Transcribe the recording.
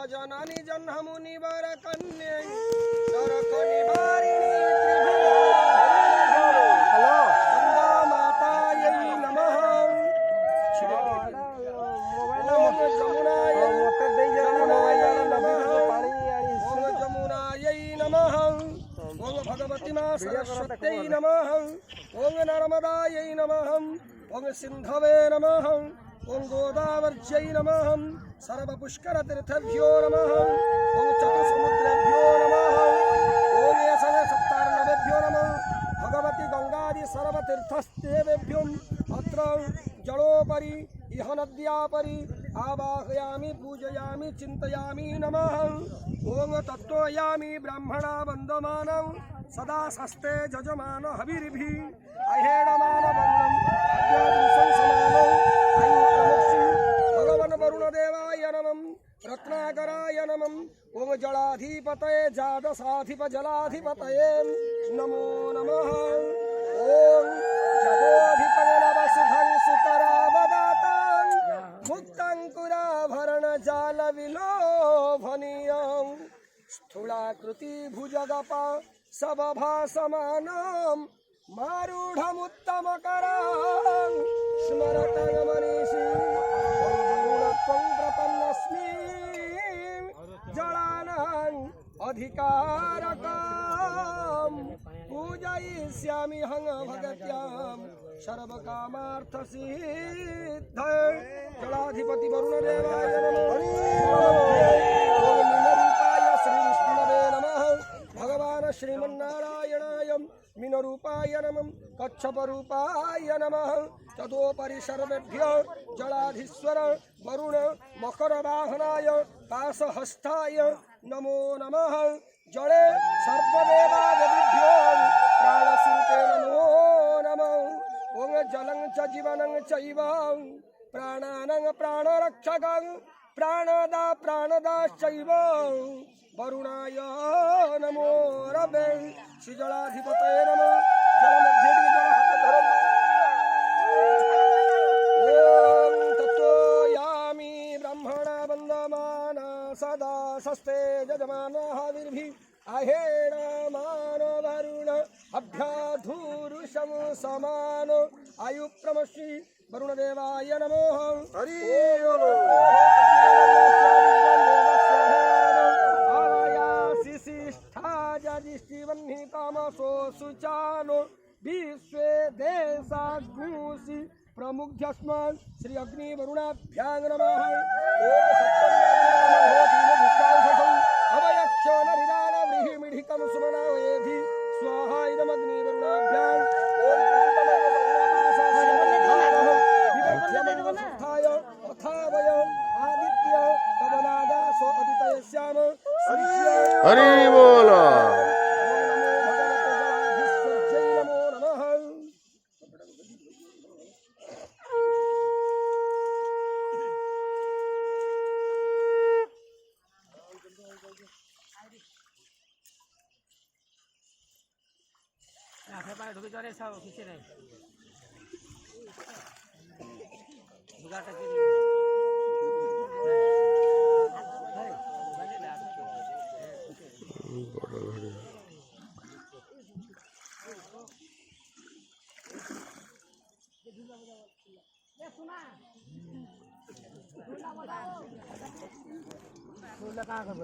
जननी जन्ममुनि वर कन्या नरक निवारिणी गंगा मातायै नमः जमुनायै नमः ओम भगवती मां सरस्वत्यै नमः ओम नर्मदायै नमः ओम सिंधवे नमः ओम गोदावर्यै नमः सर्वपुष्करतीर्थभ्यो नमः ओम चतुसमुद्रेभ्यो नमः ओम सप्तार्णवेभ्यो नमः भगवती गंगादि सर्वतीर्थस्तेभ्यो अत्र जलोपरि इह नद्यापरि आवाहयामि पूजयामि चिन्तयामि नमः ओम तत्त्वयामि ब्राह्मणा वन्दमानं सदा सस्ते जजमान हविर्भिः अहेणमान वरुणं अद्यादृशं समानो भगवन वरुण देवाय नमः रत्नाकराय नमः ओम जलाधिपतये जादशाधिप जलाधिपतये नमो नमः ओम जदोधिपवनवसुधं सुकरावदातं मुक्ताङ्कुराभरण जाल विलोभनीयं स्थूलाकृति भुजगप सबभासमानं मारूढमुत्तमकरां स्मरतं मनीषी प्रपन्नस्मि जलानां अधिकारकं पूजयिष्यामि हं भगत्यां सर्वकामार्थसिद्धये जलाधिपति वरुणदेवाय नमः मीनरूपाय श्रीविष्णवे नमः भगवान् श्रीमन्नारायणाय मीनरूपाय नमः कच्छपरूपाय नमः तदोपरि सर्वेभ्यो जलाधीश्वर वरुण मकरवाहनाय पाशहस्ताय नमो नमः जले सर्वदेवादिभ्यो प्राणस्वरूपे नमो नमः ओम जलं च जीवनं चैव प्राणानां प्राणरक्षकं प्राणदा प्राणदाश्चैव वरुणाय नमो रवे श्रीजलाधिपतये नमः जलमध्ये तत्त्वयामि ब्रह्मणा वन्दमाना सदा सस्ते जजमानः हविर्भिः अहेणमान वरुण अभ्याधूरुषं समान आयुप्रमश्री वरुणदेवाय नमः हरि ओम आयासिष्ठाजदिष्टिवह्नितामसो सुचानो विश्वे देशागुंसि प्रमुख्यस्मान् श्री अग्नि वरुणाभ्यां नमः अवयक्षो नरिदान व्रीहिमिढिकं सुमनावेधि स्वाहा इदमग्नि वरुणाभ्यां आदित्य तवनागासो अदितयस्याम हरि बोल ঢুকে চলে সব কিছু নেই कहाँ कर